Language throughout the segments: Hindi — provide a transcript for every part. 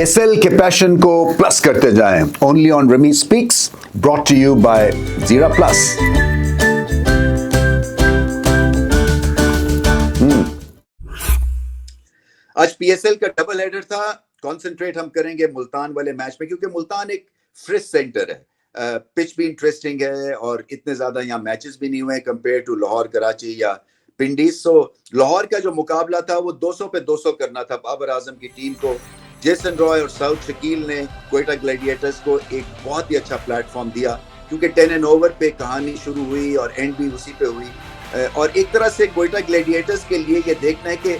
पीएसएल के पैशन को प्लस करते जाएं only on Rami speaks, brought to you by Zeera plus. आज पीएसएल का डबल हेडर था। कॉन्सेंट्रेट हम करेंगे मुल्तान वाले मैच में क्योंकि मुल्तान एक फ्रेश सेंटर है, पिच भी इंटरेस्टिंग है और इतने ज्यादा यहाँ मैचेस भी नहीं हुए कंपेयर टू लाहौर, कराची या पिंडीज। सो लाहौर का जो मुकाबला था वो 200 पे 200 करना था बाबर आजम की टीम को। जेसन रॉय और साउथ शकील ने क्वेटा ग्लैडिएटर्स को एक बहुत ही अच्छा प्लेटफॉर्म दिया क्योंकि 10 एंड ओवर पे कहानी शुरू हुई और एंड भी उसी पे हुई। और एक तरह से क्वेटा ग्लैडिएटर्स के लिए ये देखना है कि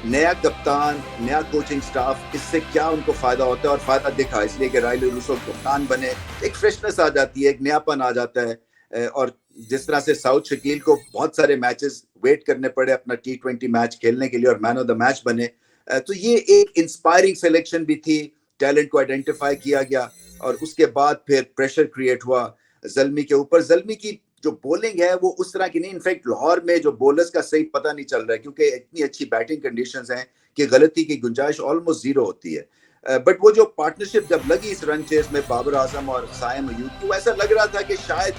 नया कप्तान, नया कोचिंग स्टाफ, इससे क्या उनको फायदा होता है और फायदा दिखा, इसलिए कि राइलो रूसो कप्तान बने, एक फ्रेशनेस आ जाती है, एक नयापन आ जाता है। और जिस तरह से साउथ शकील को बहुत सारे मैचेस वेट करने पड़े अपना T20 मैच खेलने के लिए और मैन ऑफ द मैच बने, तो ये एक इंस्पायरिंग सिलेक्शन भी थी। टैलेंट को आइडेंटिफाई किया गया और उसके बाद फिर प्रेशर क्रिएट हुआ ज़ल्मी के ऊपर। ज़ल्मी की जो बॉलिंग है वो उस तरह की नहीं, इनफैक्ट लाहौर में जो बॉलर्स का सही पता नहीं चल रहा है क्योंकि इतनी अच्छी बैटिंग कंडीशंस हैं कि गलती की गुंजाइश ऑलमोस्ट जीरो होती है। बट वो जो पार्टनरशिप जब लगी इस रन चेस में बाबर आजम और साइम अयूब की, वो ऐसा लग रहा था कि शायद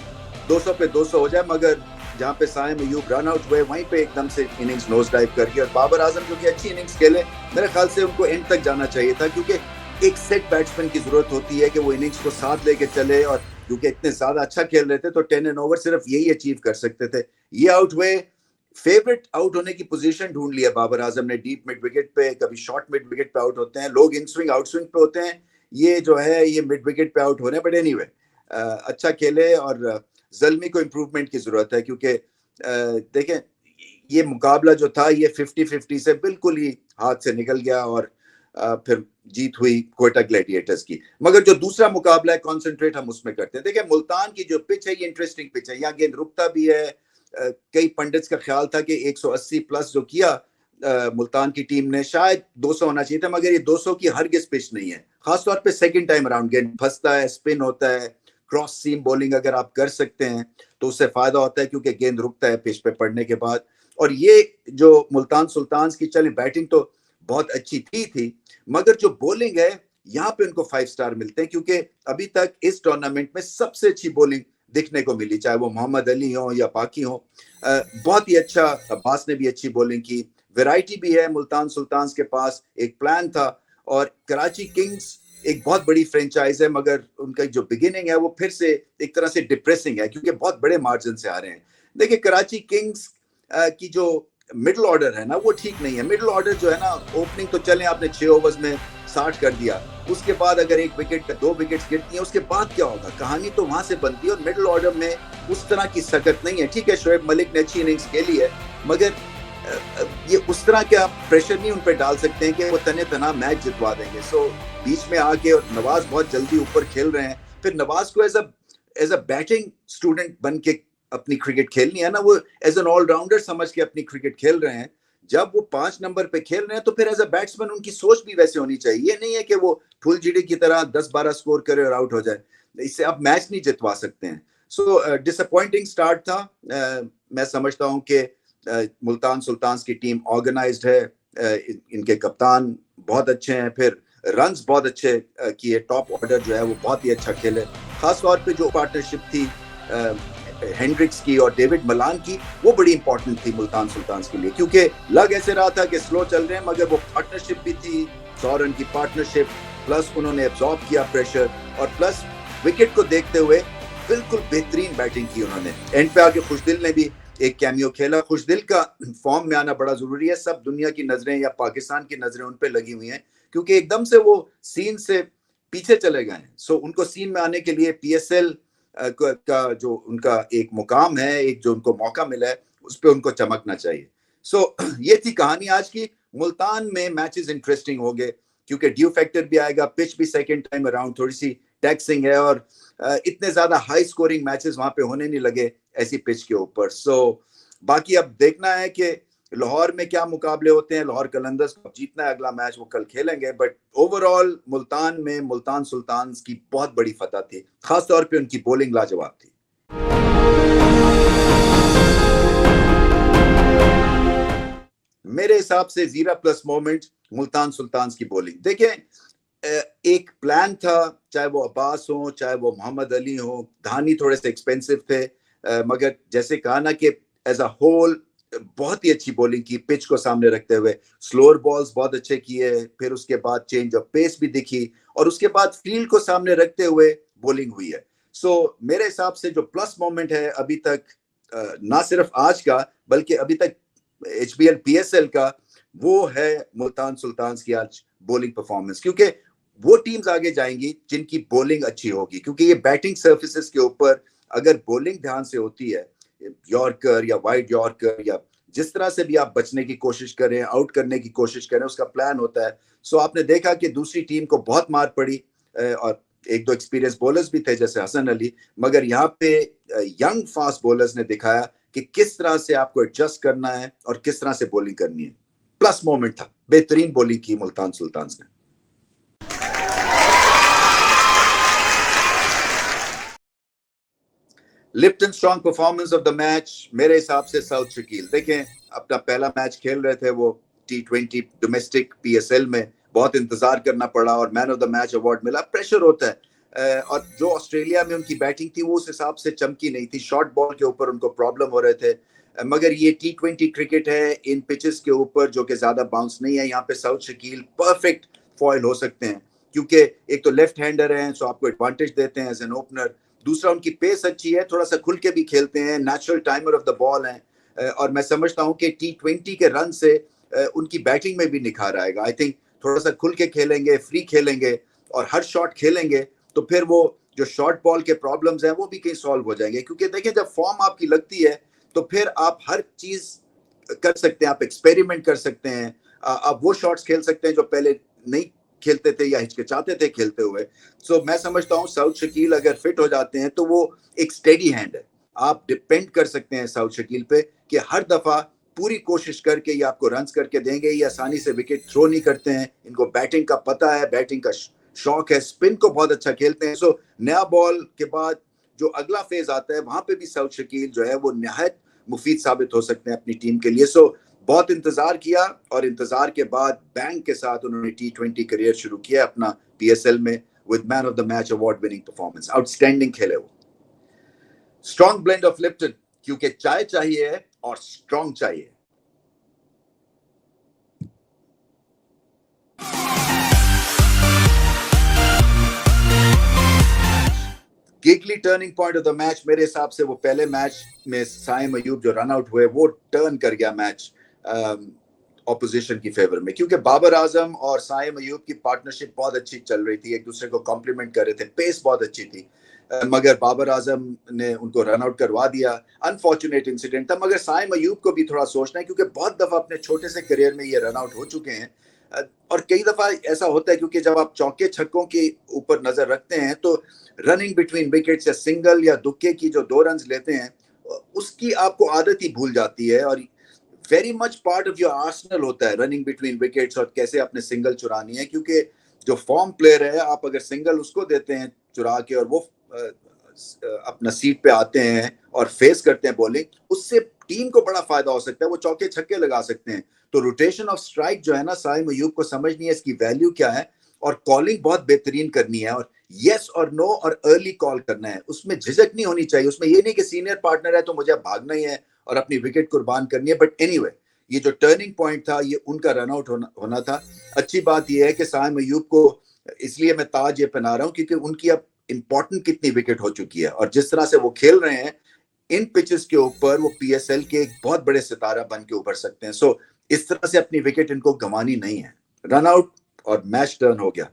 200 पे 200 हो जाए, मगर जहाँ पे साइम अयूब रन आउट हुए वहीं पे एकदम से इनिंग्स नोज डाइव कर गई और बाबर आजम जो कि अच्छी इनिंग्स खेले, मेरे ख्याल से उनको एंड तक जाना चाहिए था क्योंकि एक सेट बैट्समैन की जरूरत होती है कि वो इनिंग्स को साथ लेके चले और क्योंकि इतने ज्यादा अच्छा खेल रहे थे तो 10 एंड ओवर सिर्फ यही अचीव कर सकते थे। ये आउट हुए, फेवरेट आउट होने की पोजीशन ढूंढ लिया बाबर आजम ने, डीप मिड विकेट पे, कभी शॉर्ट मिड विकेट पे आउट होते हैं, लोग इन स्विंग आउट स्विंग पे होते हैं, ये जो है ये मिड विकेट पे आउट हो रहे हैं। बट एनीवे अच्छा खेले और ज़ल्मी को इम्प्रूवमेंट की जरूरत है क्योंकि देखें ये मुकाबला जो था ये 50-50 से बिल्कुल ही हाथ से निकल गया और फिर जीत हुई क्वेटा ग्लैडिएटर्स की। मगर जो दूसरा मुकाबला है कॉन्सेंट्रेट हम उसमें करते हैं। देखिए मुल्तान की जो पिच है ये इंटरेस्टिंग पिच है, यहाँ गेंद रुकता भी है। कई पंडित्स का ख्याल था कि 180 प्लस जो किया मुल्तान की टीम ने शायद 200 होना चाहिए था, मगर ये 200 की हरगिज पिच नहीं है। खासतौर पे सेकंड टाइम अराउंड गेंद फंसता है, स्पिन होता है, क्रॉस सीम बॉलिंग अगर आप कर सकते हैं तो उससे फायदा होता है क्योंकि गेंद रुकता है पिच पे पड़ने के बाद। और ये जो मुल्तान सुल्तान्स की चले बैटिंग तो बहुत अच्छी थी मगर जो बॉलिंग है यहाँ पे उनको 5 स्टार मिलते हैं क्योंकि अभी तक इस टूर्नामेंट में सबसे अच्छी बॉलिंग दिखने को मिली, चाहे वो मोहम्मद अली हो या बाकी हो। बहुत ही अच्छा, अब्बास ने भी अच्छी बॉलिंग की, वैरायटी भी है मुल्तान सुल्तान्स के पास, एक प्लान था। और कराची किंग्स एक बहुत बड़ी फ्रेंचाइज है मगर उनका जो बिगिनिंग है वो फिर से एक तरह से डिप्रेसिंग है क्योंकि बहुत बड़े मार्जिन से आ रहे हैं। देखिए कराची किंग्स की जो मिडिल ऑर्डर है ना वो ठीक नहीं है। मिडिल ऑर्डर जो है ना, ओपनिंग तो चले आपने 6 ओवर्स में 60 कर दिया, उसके बाद अगर 1 विकेट 2 विकेट्स गिरती हैं उसके बाद क्या होगा, कहानी तो वहां से बनती है। और मिडिल ऑर्डर में उस तरह की सकत नहीं है। ठीक है शोएब मलिक ने अच्छी इनिंग्स खेली है मगर ये उस तरह का प्रेशर नहीं उन पर डाल सकते हैं कि वो तने तना मैच जितवा देंगे। सो बीच में आके, और नवाज बहुत जल्दी ऊपर खेल रहे हैं, फिर नवाज को एज अ बैटिंग स्टूडेंट बन के अपनी क्रिकेट खेलनी है ना, वो एज एन ऑलराउंडर समझ के अपनी क्रिकेट खेल रहे हैं। जब वो 5 नंबर पे खेल रहे हैं तो फिर एज अ बैट्समैन उनकी सोच भी वैसे होनी चाहिए। ये नहीं है कि वो फुलझड़ी की तरह 10-12 स्कोर करे और आउट हो जाए, इससे आप मैच नहीं जितवा सकते हैं। सो डिसअपॉइंटिंग स्टार्ट था। मैं समझता हूँ कि मुल्तान सुल्तान्स की टीम ऑर्गेनाइज्ड है, इनके कप्तान बहुत अच्छे हैं, फिर रन्स बहुत अच्छे किए, टॉप ऑर्डर जो है वो बहुत ही अच्छा खेले। खास तौर पे जो पार्टनरशिप थी हेंड्रिक्स की और डेविड मलान की, वो बड़ी इंपॉर्टेंट थी मुल्तान सुल्तान्स के लिए क्योंकि लग ऐसे रहा था कि स्लो चल रहे हैं मगर वो पार्टनरशिप भी थी, 100 रन की पार्टनरशिप, प्लस उन्होंने एब्जॉर्ब किया प्रेशर और प्लस विकेट को देखते हुए बिल्कुल बेहतरीन बैटिंग की उन्होंने। एंड पे आके खुशदिल ने भी एक कैमियो खेला। खुशदिल का फॉर्म में आना बड़ा जरूरी है। सब दुनिया की नजरें या पाकिस्तान की नजरें उन पे लगी हुई हैं क्योंकि एकदम से वो सीन से पीछे चले गए हैं। सो उनको सीन में आने के लिए पीएसएल का जो उनका एक मुकाम है, एक जो उनको मौका मिला है, उस पे उनको चमकना चाहिए। सो ये थी कहानी आज की। मुल्तान में मैचेस इंटरेस्टिंग हो गए क्योंकि ड्यू फैक्टर भी आएगा, पिच भी सेकंड टाइम अराउंड थोड़ी सी टैक्सिंग है और इतने ज्यादा हाई स्कोरिंग मैचेस वहां पे होने नहीं लगे ऐसी पिच के ऊपर। सो बाकी अब देखना है कि लाहौर में क्या मुकाबले होते हैं। लाहौर कलंदर्स को जीतना है, अगला मैच वो कल खेलेंगे। बट ओवरऑल मुल्तान में मुल्तान सुल्तान्स की बहुत बड़ी फतह थी, खास तौर पे उनकी बॉलिंग लाजवाब थी। मेरे हिसाब से जीरा प्लस मोमेंट मुल्तान सुल्तान्स की बॉलिंग। देखें एक प्लान था, चाहे वो अब्बास हो चाहे वो मोहम्मद अली हो, धानी थोड़े से एक्सपेंसिव थे, मगर जैसे कहा ना कि एज अ होल बहुत ही अच्छी बॉलिंग की, पिच को सामने रखते हुए स्लोअर बॉल्स बहुत अच्छे किए, फिर उसके बाद चेंज ऑफ पेस भी दिखी, और उसके बाद फील्ड को सामने रखते हुए बॉलिंग हुई है। सो मेरे हिसाब से जो प्लस मोमेंट है अभी तक, ना सिर्फ आज का बल्कि अभी तक HBL PSL का, वो है मुल्तान सुल्तान्स की आज बॉलिंग परफॉर्मेंस, क्योंकि वो टीम्स आगे जाएंगी जिनकी बॉलिंग अच्छी होगी, क्योंकि ये बैटिंग सर्फेसिस के ऊपर अगर बॉलिंग ध्यान से होती है, यॉर्कर या वाइड यॉर्कर या जिस तरह से भी आप बचने की कोशिश करें, आउट करने की कोशिश करें, उसका प्लान होता है। सो आपने देखा कि दूसरी टीम को बहुत मार पड़ी, और एक दो एक्सपीरियंस बॉलर्स भी थे जैसे हसन अली, मगर यहाँ पे यंग फास्ट बॉलर्स ने दिखाया कि किस तरह से आपको एडजस्ट करना है और किस तरह से बॉलिंग करनी है। प्लस मोमेंट था, बेहतरीन बॉलिंग की मुल्तान सुल्तान्स ने। Lipton strong performance of the match मेरे हिसाब से साउथ शकील। देखें, अपना पहला मैच खेल रहे थे वो T20 डोमेस्टिक PSL में, बहुत इंतजार करना पड़ा और man of the match award मिला। प्रेशर होता है, और जो ऑस्ट्रेलिया में उनकी बैटिंग थी वो उस हिसाब से चमकी नहीं थी, शॉर्ट बॉल के ऊपर उनको प्रॉब्लम हो रहे थे, मगर ये T20 क्रिकेट है, इन पिचेस के ऊपर जो कि ज्यादा बाउंस नहीं है, यहाँ पे साउथ शकील परफेक्ट फॉइल हो सकते हैं, क्योंकि एक तो लेफ्ट हैंडर हैं, सो आपको एडवांटेज देते हैं एज एन ओपनर। दूसरा, उनकी पेस अच्छी है, थोड़ा सा खुल के भी खेलते हैं, natural timer of the ball हैं, और मैं समझता हूं कि T20 के रन से उनकी बैटिंग में भी निखार आएगा। आई थिंक थोड़ा सा खुल के खेलेंगे, फ्री खेलेंगे और हर शॉट खेलेंगे, तो फिर वो जो शॉर्ट बॉल के प्रॉब्लम्स हैं वो भी कहीं सॉल्व हो जाएंगे, क्योंकि देखिए जब फॉर्म आपकी लगती है तो फिर आप हर चीज कर सकते हैं, आप एक्सपेरिमेंट कर सकते हैं, आप वो शॉट्स खेल सकते हैं जो पहले नहीं खेलते थे या हिचकिचाते थे खेलते हुए। सो मैं समझता हूँ साउथ शकील अगर फिट हो जाते हैं तो वो एक स्टेडी हैंड है, आप डिपेंड कर सकते हैं साउथ शकील पे कि हर दफा पूरी कोशिश करके ये आपको रन्स करके देंगे, ये आसानी से विकेट थ्रो नहीं करते हैं, इनको बैटिंग का पता है, बैटिंग का शौक है, स्पिन को बहुत अच्छा खेलते हैं। सो नया बॉल के बाद जो अगला फेज आता है वहां पे भी साउथ शकील जो है वो निहायत मुफीद साबित हो सकते हैं अपनी टीम के लिए। सो बहुत इंतजार किया और इंतजार के बाद बैंक के साथ उन्होंने T20 करियर शुरू किया अपना PSL में with man of the match award winning performance. Outstanding खेले वो। स्ट्रॉन्ग ब्लेंड ऑफ लिप्टन, क्योंकि चाय चाहिए और स्ट्रॉन्ग चाहिए। गिगली turning point of the match मेरे हिसाब से वो पहले मैच में साइम अयूब जो रन आउट हुए वो टर्न कर गया मैच ऑपोजिशन की फेवर में, क्योंकि बाबर आजम और साइम अयूब की पार्टनरशिप बहुत अच्छी चल रही थी, एक दूसरे को कॉम्प्लीमेंट कर रहे थे, पेस बहुत अच्छी थी, मगर बाबर आजम ने उनको रन आउट करवा दिया। अनफॉर्चुनेट इंसिडेंट था, मगर साइम अयूब को भी थोड़ा सोचना है, क्योंकि बहुत दफा अपने छोटे से करियर में ये रन आउट हो चुके हैं, और कई दफा ऐसा होता है क्योंकि जब आप चौके छक्कों के ऊपर नजर रखते हैं तो रनिंग बिटवीन विकेट्स या सिंगल या दुक्के की जो 2 रन लेते हैं उसकी आपको आदत ही भूल जाती है, और very much part of your Arsenal होता है रनिंग बिटवीन विकेट्स और कैसे अपने सिंगल चुरानी है, क्योंकि जो फॉर्म प्लेयर है आप अगर सिंगल उसको देते हैं चुरा के और वो अपना सीट पे आते हैं और फेस करते हैं बॉलिंग, उससे टीम को बड़ा फायदा हो सकता है, वो चौके छक्के लगा सकते हैं। तो रोटेशन ऑफ स्ट्राइक जो है ना, साइम अयूब को समझनी है इसकी वैल्यू क्या है, और कॉलिंग बहुत बेहतरीन करनी है, और यस और नो और अर्ली कॉल करना है, उसमें झिझक नहीं होनी चाहिए, उसमें ये नहीं कि सीनियर पार्टनर है तो मुझे भागना ही है और अपनी विकेट कुर्बान करनी है। बट एनीवे ये जो टर्निंग पॉइंट था ये उनका रन आउट होना था। अच्छी बात यह है कि साइम अयूब को इसलिए मैं ताज ये पहना रहा हूँ क्योंकि उनकी अब इंपॉर्टेंट कितनी विकेट हो चुकी है, और जिस तरह से वो खेल रहे हैं इन पिचेस के ऊपर वो PSL के एक बहुत बड़े सितारा बन के उभर सकते हैं। सो इस तरह से अपनी विकेट इनको गंवानी नहीं है। रन आउट और मैच टर्न हो गया।